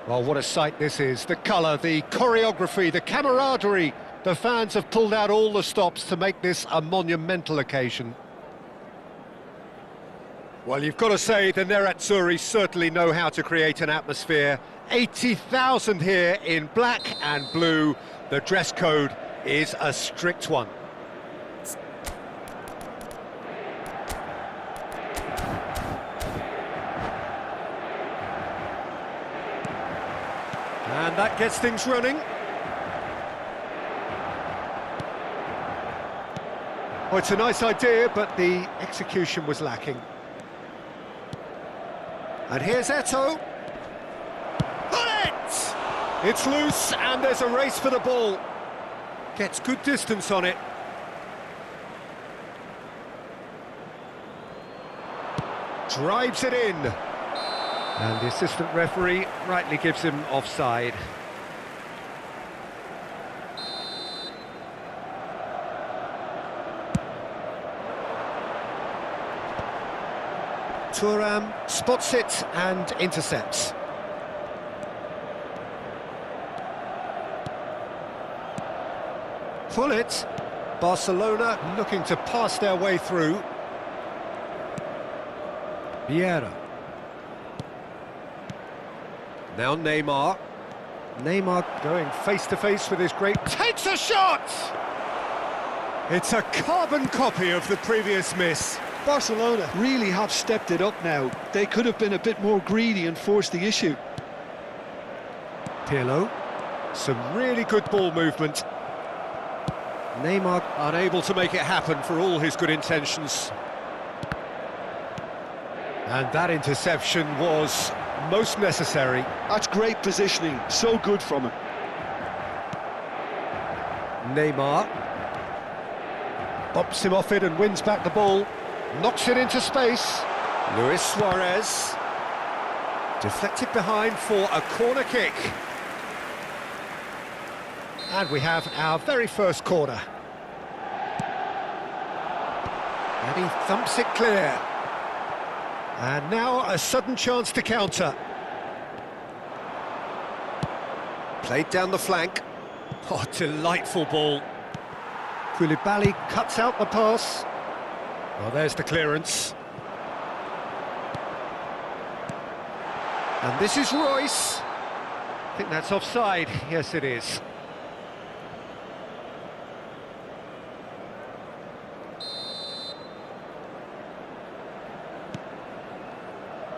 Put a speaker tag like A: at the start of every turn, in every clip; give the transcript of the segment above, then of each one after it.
A: Well, what a sight this is. The colour, the choreography, the camaraderie. The fans have pulled out all the stops to make this a monumental occasion. Well, you've got to say the Nerazzurri certainly know how to create an atmosphere. 80,000 here in black and blue. The dress code is a strict one. And that gets things running. Oh, it's a nice idea, but the execution was lacking. And here's Eto'o. Put it! It's loose, and there's a race for the ball. Gets good distance on it. Drives it in. And the assistant referee rightly gives him offside. Thuram spots it and intercepts. Pull it. Barcelona looking to pass their way through. Vieira. Now Neymar. Neymar going face-to-face with his great... Takes a shot! It's a carbon copy of the previous miss.
B: Barcelona really have stepped it up now. They could have been a bit more greedy and forced the issue.
A: Pirlo. Some really good ball movement. Neymar unable to make it happen for all his good intentions. And that interception was most necessary.
B: That's great positioning, so good from him.
A: Neymar bops him off it and wins back the ball. Knocks it into space. Luis Suarez. Deflected behind for a corner kick. And we have our very first corner. And he thumps it clear. And now a sudden chance to counter. Played down the flank. Oh, delightful ball. Koulibaly cuts out the pass. Well, there's the clearance. And this is Royce. I think that's offside. Yes, it is.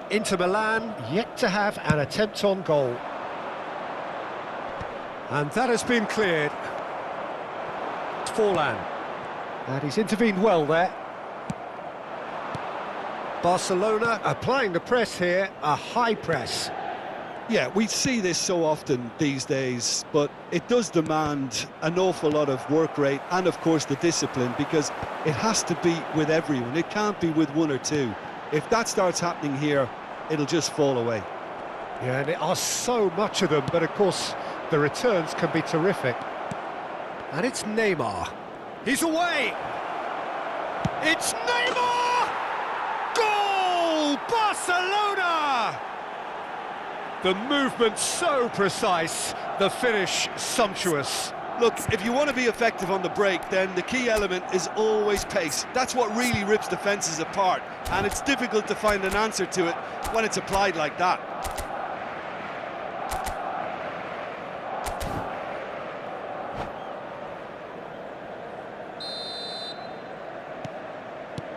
A: Inter Milan yet to have an attempt on goal. And that has been cleared. Forlan. And he's intervened well there. Barcelona applying the press here, a high press.
B: Yeah, we see this so often these days, but it does demand an awful lot of work rate and, of course, the discipline, because it has to be with everyone. It can't be with one or two. If that starts happening here, it'll just fall away.
A: Yeah, and there are so much of them, but of course the returns can be terrific. And it's Neymar. He's away! It's Neymar! Goal! Barcelona! The movement so precise, the finish sumptuous.
B: Look, if you want to be effective on the break, then the key element is always pace. That's what really rips defences apart, and it's difficult to find an answer to it when it's applied like that.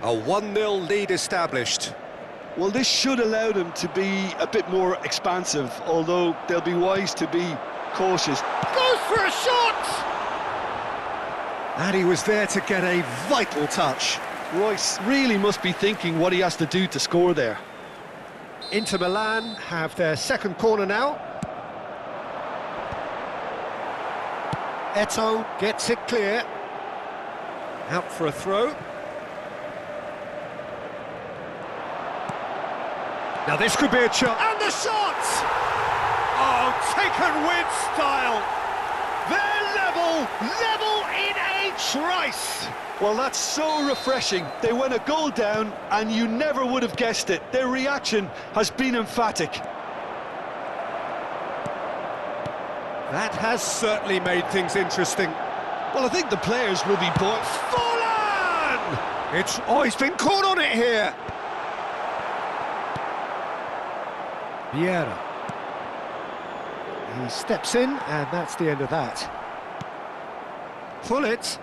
A: A 1-0 lead established.
B: Well, this should allow them to be a bit more expansive, although they'll be wise to be cautious.
A: Goes for a shot! And he was there to get a vital touch.
B: Royce really must be thinking what he has to do to score there.
A: Inter Milan have their second corner now. Eto'o gets it clear. Out for a throw. Now this could be a chance. And the shot! Oh, taken with style. They're level in a trice.
B: Well, that's so refreshing. They went a goal down and you never would have guessed it. Their reaction has been emphatic.
A: That has certainly made things interesting.
B: Well, I think the players will be bored.
A: Fallen! He's been caught on it here. Vieira. He steps in, and that's the end of that. Pull it.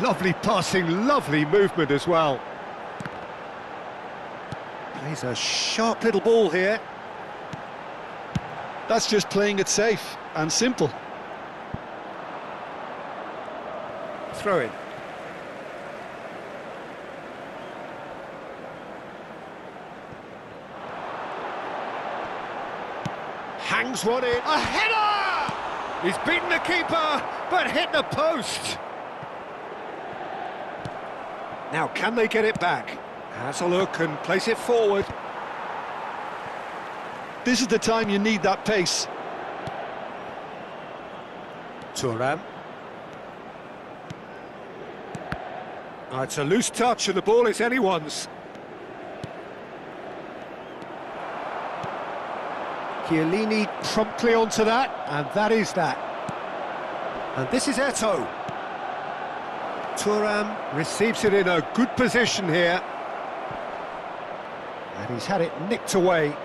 A: Lovely passing, lovely movement as well. Plays a sharp little ball here.
B: That's just playing it safe and simple.
A: Throw in. Hangs one in. A header! He's beaten the keeper, but hit the post. Now, can they get it back? Has a look and place it forward.
B: This is the time you need that pace.
A: Thuram. Oh, it's a loose touch and the ball is anyone's. Chiellini promptly onto that, and that is that. And this is Eto'o. Thuram receives it in a good position here. And he's had it nicked away.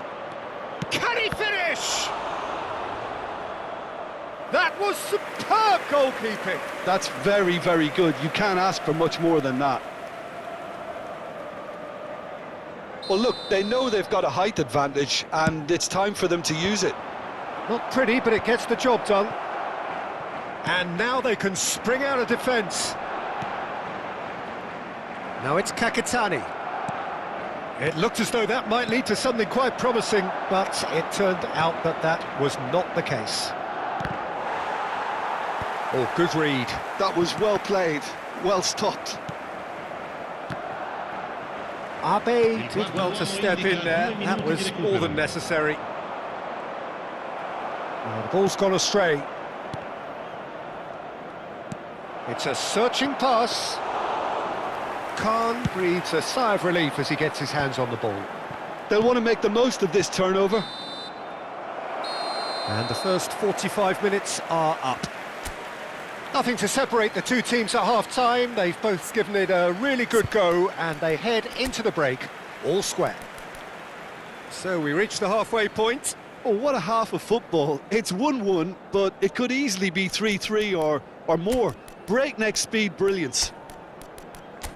A: Can he finish? That was superb goalkeeping.
B: That's very, very good. You can't ask for much more than that. Well, look, they know they've got a height advantage, and it's time for them to use it.
A: Not pretty, but it gets the job done. And now they can spring out of defence. Now it's Kakitani. It looked as though that might lead to something quite promising, but it turned out that that was not the case. Oh, good read.
B: That was well played, well stopped.
A: Abe did well to step in there. That was more than necessary. The ball's gone astray. It's a searching pass. Khan breathes a sigh of relief as he gets his hands on the ball.
B: They'll want to make the most of this turnover.
A: And the first 45 minutes are up. Nothing to separate the two teams at half-time. They've both given it a really good go, and they head into the break all square. So we reach the halfway point.
B: Oh, what a half of football. It's 1-1, but it could easily be 3-3 or more. Breakneck speed brilliance.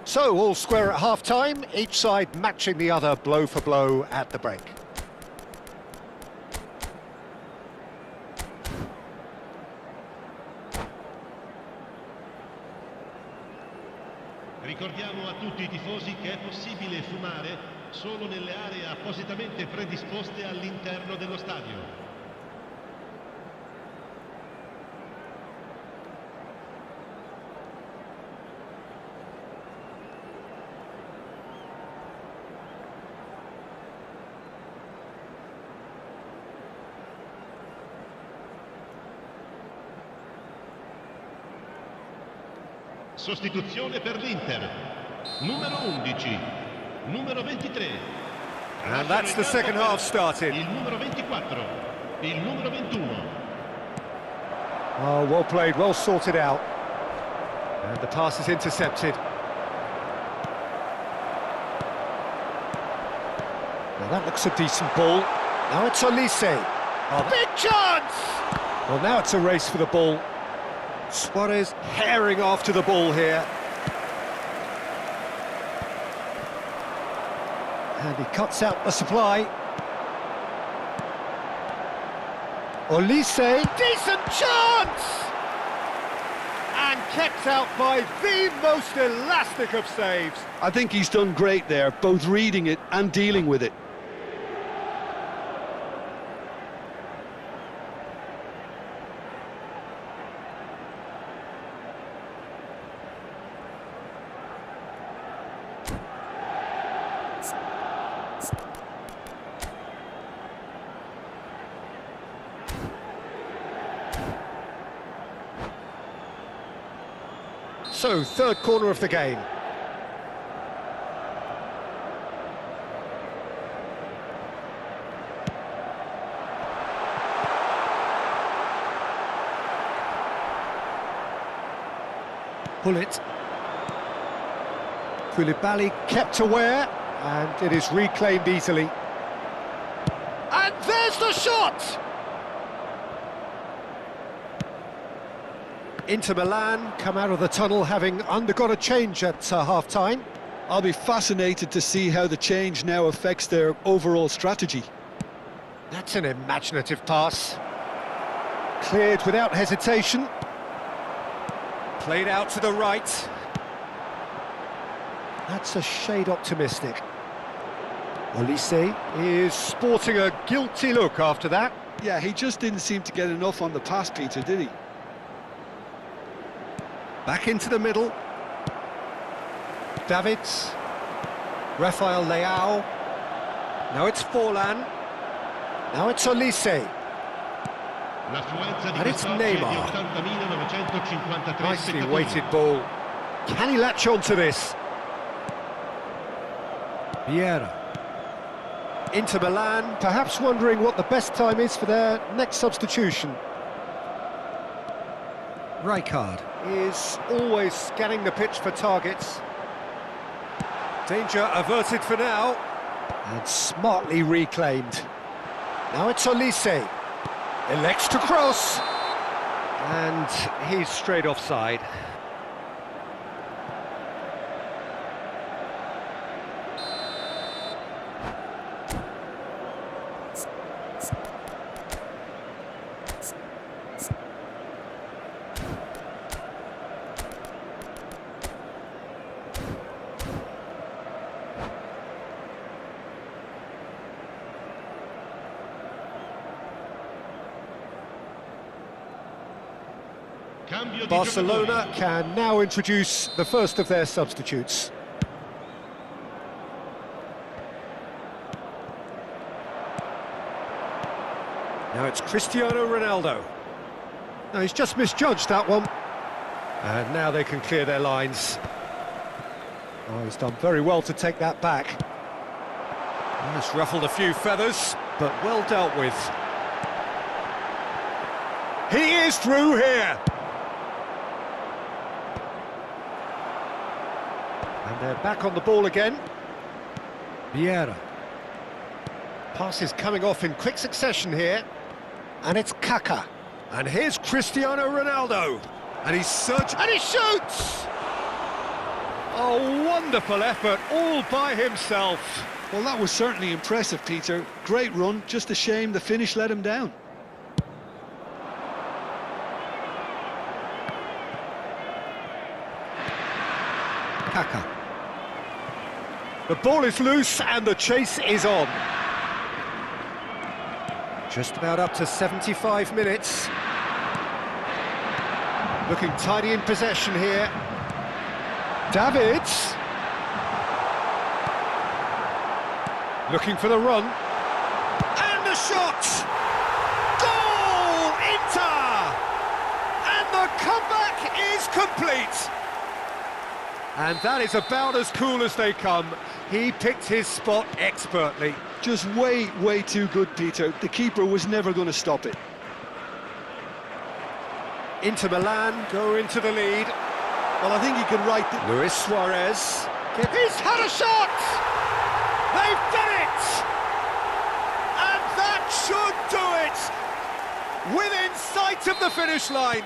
A: So, all square at half-time, each side matching the other blow for blow at the break.
C: Ricordiamo a tutti I tifosi che è possibile fumare solo nelle aree appositamente predisposte all'interno dello stadio. Sostituzione per l'Inter, numero 11, numero 23.
A: And that's the second half started.
C: Il numero 24, il numero 21.
A: Oh, well played, well sorted out. And the pass is intercepted. Now that looks a decent ball. Now it's Olise. Oh, big chance! Well, now it's a race for the ball. Suarez herring after the ball here. And he cuts out the supply. Olise, decent chance! And kept out by the most elastic of saves.
B: I think he's done great there, both reading it and dealing with it.
A: So, third corner of the game. pull it. Koulibaly kept aware, and it is reclaimed easily. And there's the shot! Inter Milan come out of the tunnel having undergone a change at half-time.
B: I'll be fascinated to see how the change now affects their overall strategy.
A: That's an imaginative pass. Cleared without hesitation. Played out to the right. That's a shade optimistic. Olise is sporting a guilty look after that.
B: Yeah, he just didn't seem to get enough on the pass, Peter, did he?
A: Back into the middle. Davids. Rafael Leao. Now it's Forlan. Now it's Olise. And it's Neymar. Nicely weighted ball. Can he latch on to this? Vieira. Inter Milan, perhaps wondering what the best time is for their next substitution. Rijkaard is always scanning the pitch for targets. Danger averted for now. And smartly reclaimed. Now it's Olise. Elects to cross. And he's straight offside. Barcelona can now introduce the first of their substitutes. Now it's Cristiano Ronaldo. No, he's just misjudged that one. And now they can clear their lines. Oh, he's done very well to take that back. He's ruffled a few feathers, but well dealt with. He is through here. And they're back on the ball again. Vieira. Passes coming off in quick succession here. And it's Kaká. And here's Cristiano Ronaldo. And he's searching, and he shoots! A wonderful effort, all by himself.
B: Well, that was certainly impressive, Peter. Great run, just a shame the finish let him down.
A: Kaká. The ball is loose and the chase is on. Just about up to 75 minutes. Looking tidy in possession here. Davids. Looking for the run. And the shot! Goal! Inter! And the comeback is complete. And that is about as cool as they come. He picked his spot expertly.
B: Just way, way too good, Peter. The keeper was never going to stop it.
A: Inter Milan go into the lead.
B: Well, I think you can write that.
A: Luis Suarez. He's had a shot! They've done it! And that should do it! Within sight of the finish line.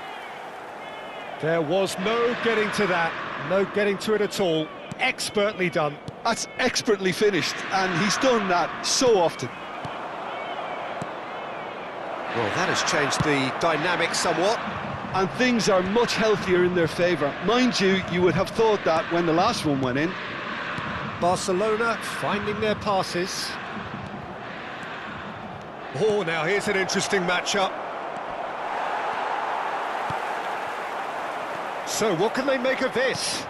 A: There was no getting to that. No getting to it at all. Expertly done.
B: That's expertly finished, and he's done that so often.
A: Well, that has changed the dynamic somewhat.
B: And things are much healthier in their favour. Mind you, you would have thought that when the last one went in.
A: Barcelona finding their passes. Oh, now here's an interesting matchup. So, what can they make of this?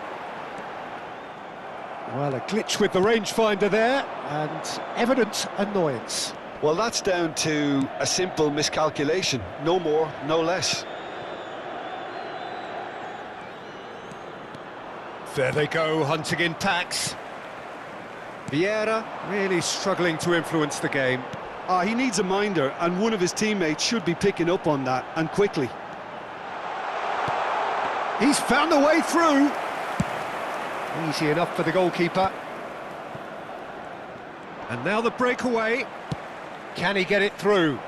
A: Well, a glitch with the rangefinder there, and evident annoyance.
B: Well, that's down to a simple miscalculation. No more, no less.
A: There they go, hunting in packs. Vieira really struggling to influence the game.
B: He needs a minder, and one of his teammates should be picking up on that, and quickly.
A: He's found a way through. Easy enough for the goalkeeper. And now the breakaway. Can he get it through?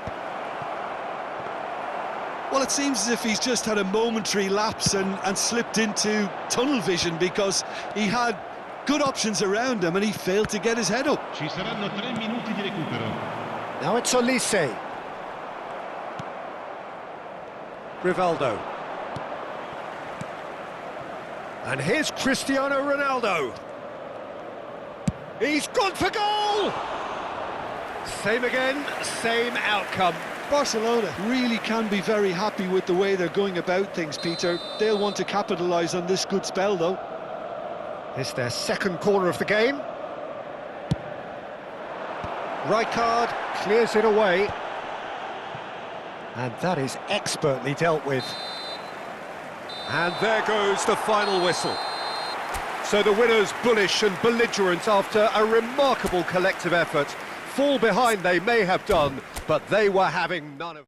B: Well, it seems as if he's just had a momentary lapse and slipped into tunnel vision, because he had good options around him and he failed to get his head up.
C: Ci saranno 3 minuti di recupero.
A: Now it's Olise. Rivaldo. And here's Cristiano Ronaldo. He's gone for goal! Same again, same outcome.
B: Barcelona really can be very happy with the way they're going about things, Peter. They'll want to capitalise on this good spell, though.
A: It's their second corner of the game. Rijkaard clears it away. And that is expertly dealt with. And there goes the final whistle. So the winners bullish and belligerent after a remarkable collective effort. Fall behind they may have done, but they were having none of...